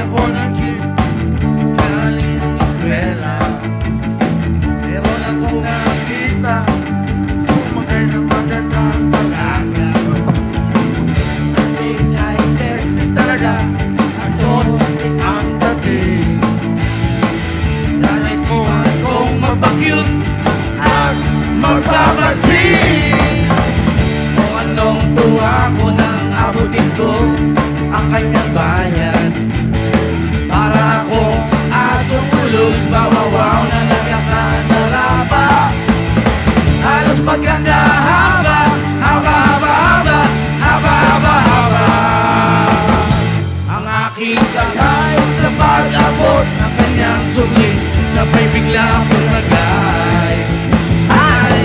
ako ng jeep galing ng eskwela. Meron akong nakita, sumakay ng magandang pag-aga. Ang jeep ay sexy talaga, kaso ang dating. Naisipan kong magpa-cute at magpapansin. Kung anong tuwa ko nang abutin ko ang kanyang bayan. Para akong asong ulog, bawawaw na nagkakanalapa. Halos maganda haba, haba, haba, haba, haba, haba, haba. Ang aking kamay sa pag-abot ng kanyang sugli, sabay bigla akong nagay. Ay,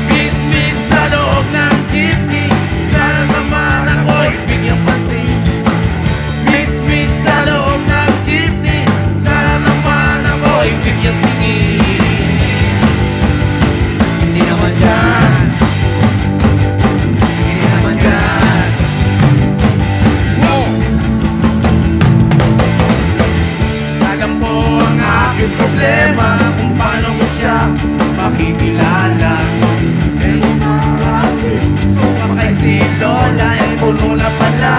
bis-bis sa loob ng jeepney, sana naman ako'y bigyang pansin. Bis-bis sa loob ng jeepney, sana naman ako'y bigyang tingin. Hindi naman yan, hindi naman yan. Wow! Salam po ang aking problema, kung paano ko siya makikilala. Pero marami, suka kay si Lola, ay puno na pala.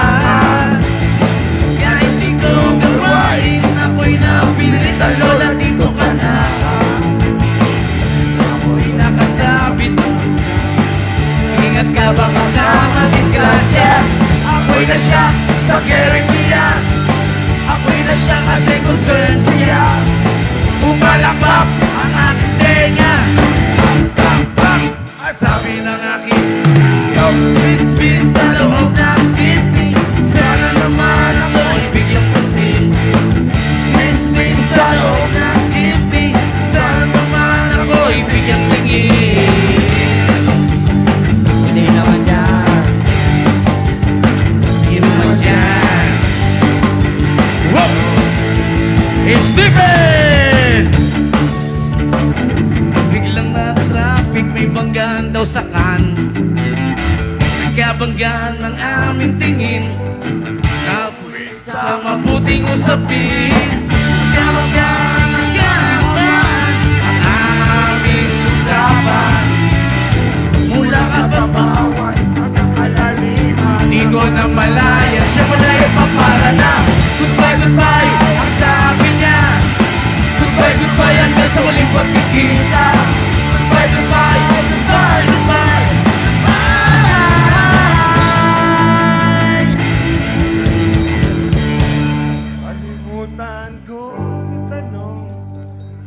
Kaya hindi ko gawain, ako'y napilita, Lola, dito ka na. Ako'y nakasabit, ingat ka baka ka madisgrasya. Ako'y na siya sa caring niya, ako'y na siya kasi concern siya. Bumalakbap ang aking tenga, bang, bang, bang. Sabi ng aking bis-bis sa loob ng jeepney, sana naman ako'y bigyang pansin. Bis-bis sa loob ng jeepney, sana naman ako'y bigyang tingin. Hindi naman yan, hindi naman yan. Wow! Stephen! Biglang na traffic, may banggaan daw sa kan. Nagkabanggaan ng aming tingin, kapoy sa mabuting usapin. Nagkabanggaan ng kapan ang aming usapan. Mula kababawan hanggang kalaliman, di ko na malaya, siya malaya pa para na. Goodbye, goodbye, ang sabi niya. Goodbye, goodbye, hanggang sa waling pagkikita. Goodbye, goodbye, goodbye, goodbye, goodbye. Kalimutan ko itanong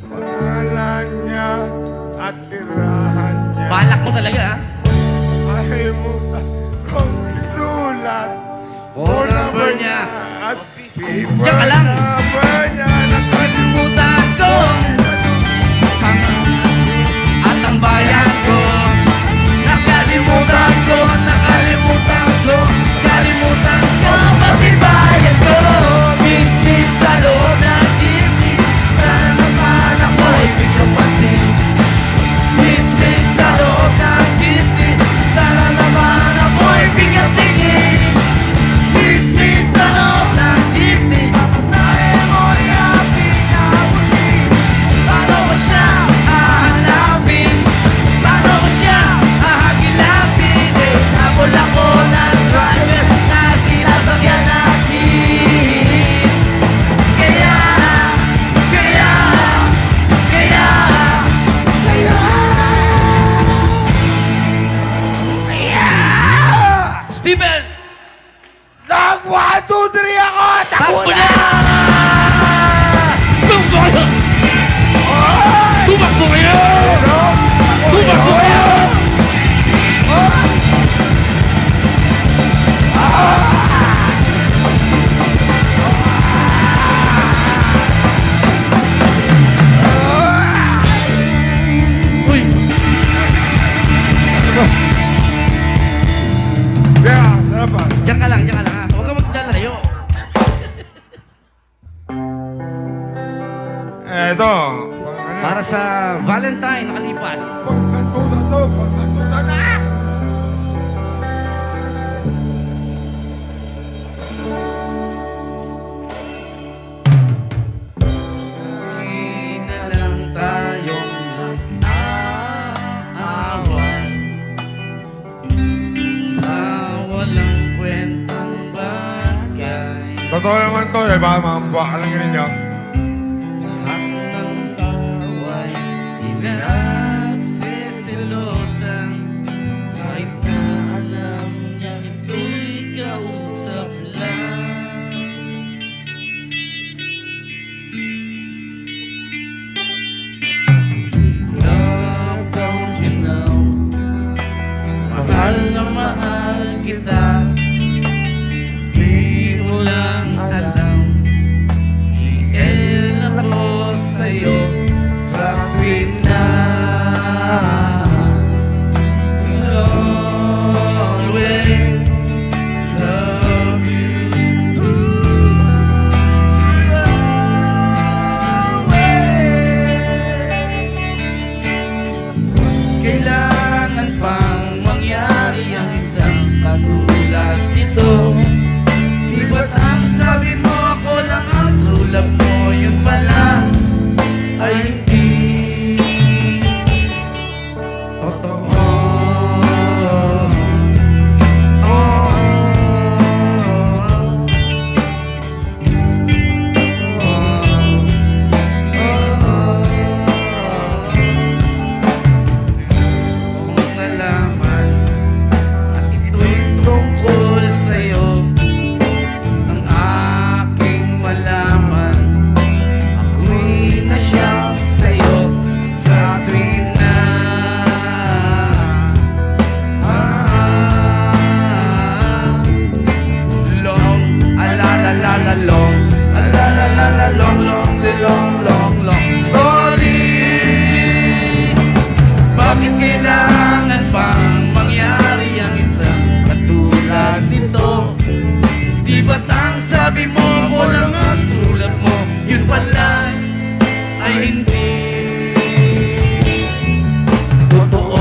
pangalan niya at tirahan niya. Balak mo talaga, ha? Kalimutan kong isulat Phone number niya at Diyan paper ka lang. number niya. Nakalimutan ko at ang bayan ko. Nakalimutan ko, nakalimutan ko, nakalimutan ko, pati bayan ko. Bis-bis sa loob ng jeepney, sana naman ako'y bigyang pansin. Bis-bis sa loob ng jeepney, sana naman ako'y bigyang tingin. Bis-bis sa loob ng jeepney, papasahe mo'y aking nabutin. Paano ko siya hahanapin? Paano ko siya hahagilapin? Habol ako ng driver na sinasakyan natin. Kaya Steven! Nag 1, 2, 3 ako! Takbo Takbo na! na! Tumakbo kayo! Tumakbo kayo! Tumakbo kayo! Uy! Yeah, sarap ba? Diyan ka lang, ha? Huwag ka magdalayo. Eto, Para sa Valentine nakalipas. pagkantunan to, pagkantunan na! Totoo naman to, eh. Baka mambuwa ka lang ninyo. Lahat ng tao ay pinagsisilosan, kahit na alam niya ito'y kausap lang. Love, don't you know, mahal na mahal kita. Di mo lang alam, iilan ako sa'yo sa tuwing na I'll always love you. Kailangan pang mangyari ang isang katulad nito. Di ba't ang sabi mo ako lang ang true love mo? Yun pala ay hindi totoo. Kung nalaman at ito'y tungkol sa'yo, ang aking malaman, ako'y nasyak sa'yo sa tuwing na long, alalalalong, alalalalong, long story. Bakit kailangan pang mangyari ang isang katulad nito? Di ba't ang sabi mo ako lang ang true love mo? Yun pala ay hindi totoo.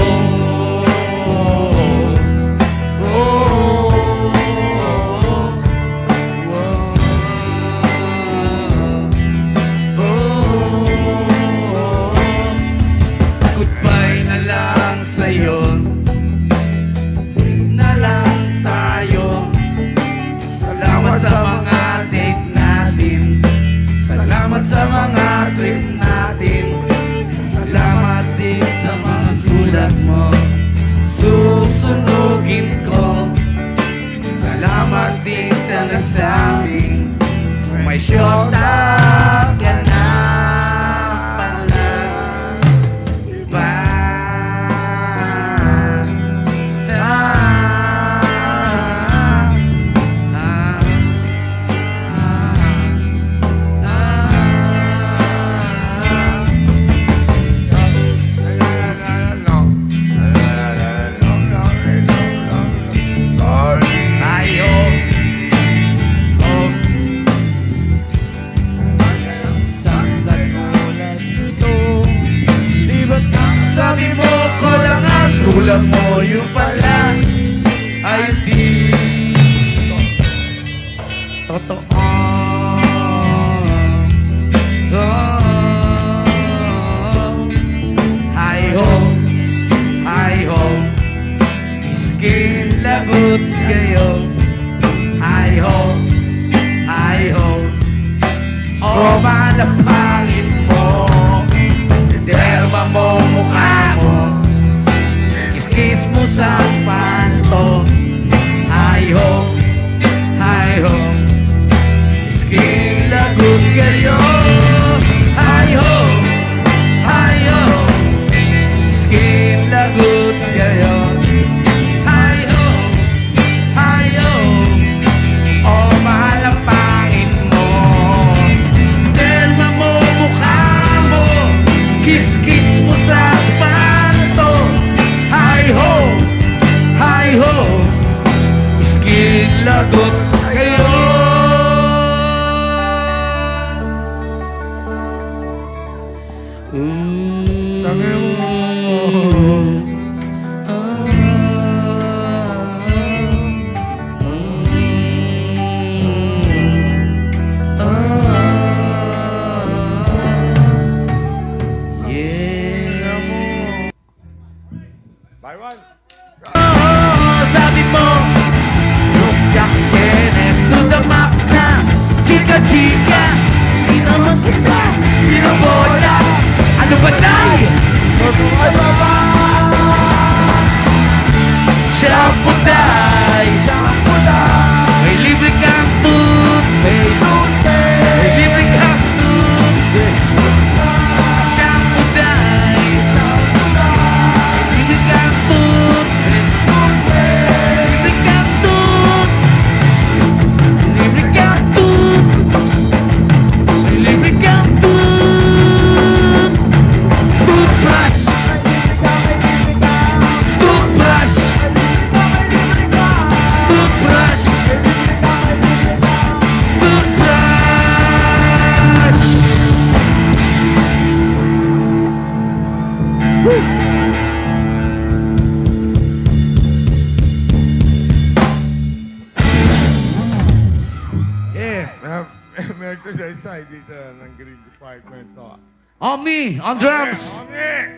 Goodbye na lang sa'yo, speak na lang tayo. Salamat sa mga date natin, salamat sa mga trip natin, salamat din sa mga sulat mo, susunugin ko. Salamat din sa nagsabing may syota ka na pala. Iba sabi mo ko lang ang tulad mo, yung pala ay di totoo. Hi ho, iskin lagot kayo. Hi ho, o malapangin mo, derma mo mukha mo, kiss mo sa asfalto. Hi ho, iskin lagot kayo. Hi ho, iskin lagot kayo. Hi ho, o mahal ang pangin mo, derma mo sa chika, di naman kita binobola. Ano ba tayo? Ay, baba! Shampoo tayo. Shampoo na! May libre kang toothpaste. May libre kang toothpaste. Shampoo tayo. May libre kang toothpaste. Libre kang libre kang may libre kang toothbrush. Toothbrush. Toothbrush. Toothbrush. Woo. Yeah. Meron ko sa isa, dito ng Green Department to. Omi, on drums.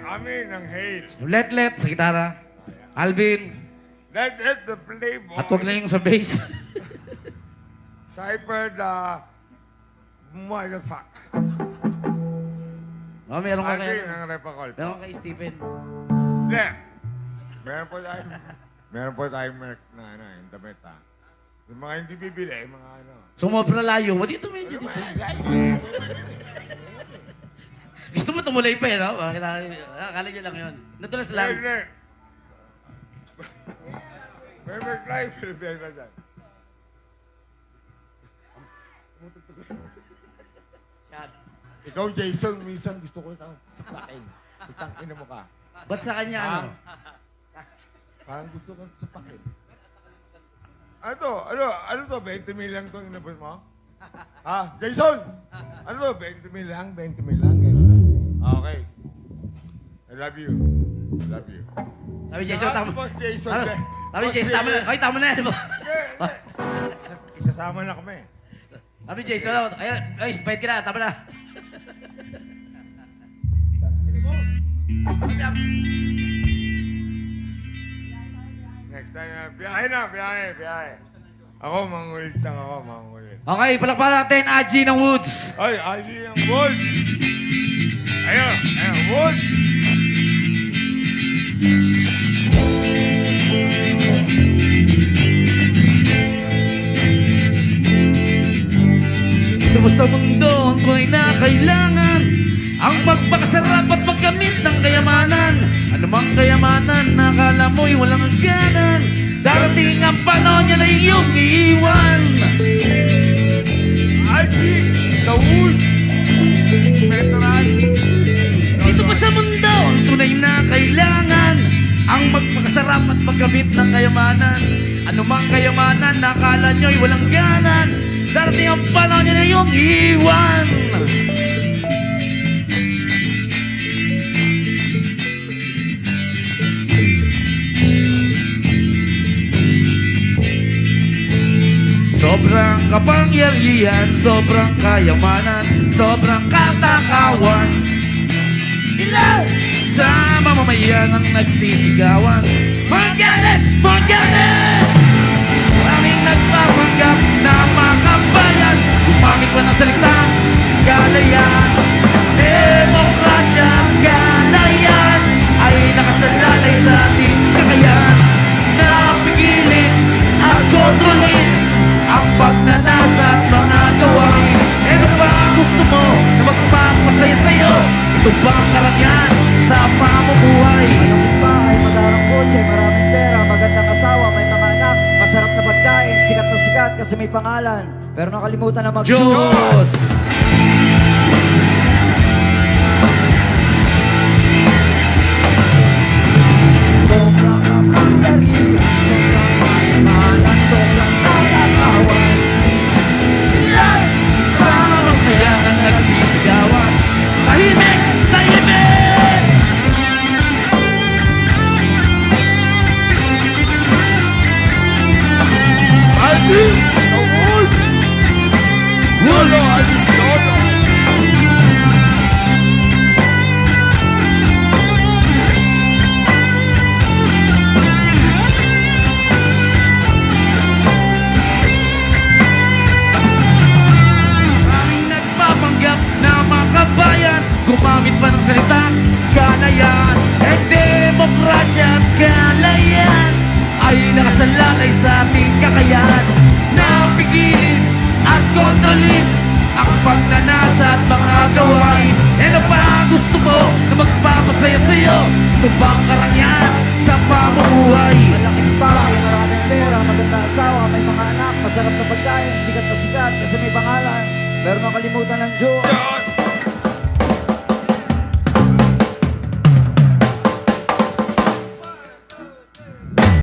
Ami ng Hale. Let sa gitara. Alvin. Let the playboy. At huwag na yung sa bass. Cypher the motherfucker. Oh, meron ka Alvin kay... ang repacol. Meron ka kay Stephen. Hindi. Meron po tayong merch na ano, yung damit ha. Yung mga hindi bibili, yung mga ano. Sumobra layo mo. Dito medyo dito. Gusto mo tumulay pa eh, no? Akala nyo lang yun. Natulas lang. Hindi. May merch live, Philippine na dyan. Ikaw, Jason, minsan gusto ko itang sapakin. Itang ina mo ka. Ba't sa kanya ano? Parang gusto ko sapakin. Ano to? 20 mil lang itong inabot mo? Ha? Jason! Ano to? 20 mil lang? 20 mil lang? Okay. I love you. I love you. Sabi Jason, tama. Si Boss Jason. Ano? Sabi Boss Jason, tama na. Ay, tama na. Hindi. Isasama na kami. Sabi Jason, ay, spite ka na. Tama na. Next time, biyahe na, biyahe. Ako, mangulit lang ako, mangulit. Okay, palakpakan natin, Aji ng Woods. Ay, Ali ang Woods! Ayun, Woods! Ito mo sa mundo ang tunay na kailangan, ang magpakasarap at magkamit ng kayamanan. Ano mang kayamanan, nakala mo'y walang hangganan. Darating ang panahon niya na iyong iiwan. Ali, the Woods! Veteran! Dito pa sa mundo ang tunay na kailangan, ang magpakasarap at magkamit ng kayamanan. Ano mang kayamanan, nakala nyo'y walang ganan. Darating ang panahon niya na iyong iiwan. Sobrang kapangyarihan, sobrang kayamanan, sobrang katakawan. Ilaw! Sa mamamayan ang nagsisigawan. Magalit! Magalit! Maraming nagpapanggap na makabayan. Gumamit pa ng salita, galayan. Demokrasya, galayan ay nakasalalay sa ating kakayan. Napigilin at kontrolin ang pagnanasa at mga gawain. Ano ba ang gusto mo na magpapasaya sa'yo? Ito ba ang karangyaan sa pamumuhay? Malaking bahay, magarang kotse, maraming pera, magandang asawa, may mga anak, masarap na pagkain, sikat na sikat kasi may pangalan. Pero nakalimutan na mag-Diyos. Diyos! Sobrang kapangyarihan, sobrang kayamanan, sobrang katakawan. Sa mamamayan ang nagsisigawan. Tahimik! Tahimik! Ali, the Woods! Lolo, Ali, Lolo! gumamit pa ng salitang kalayaan. Eh demokrasya at kalayaan ay nakasalalay sa ating kakayahan na pigilin at kontrolin ang pagnanasa at mga gawain. Eh ano pa ang gusto mo na magpapasaya sa'yo? Ito bang karangyaan sa pamumuhay? Malaking bahay, maraming pera, maganda asawa, may mga anak, masarap na pagkain, sikat kasi may pangalan. Pero nakalimutan ng Diyos.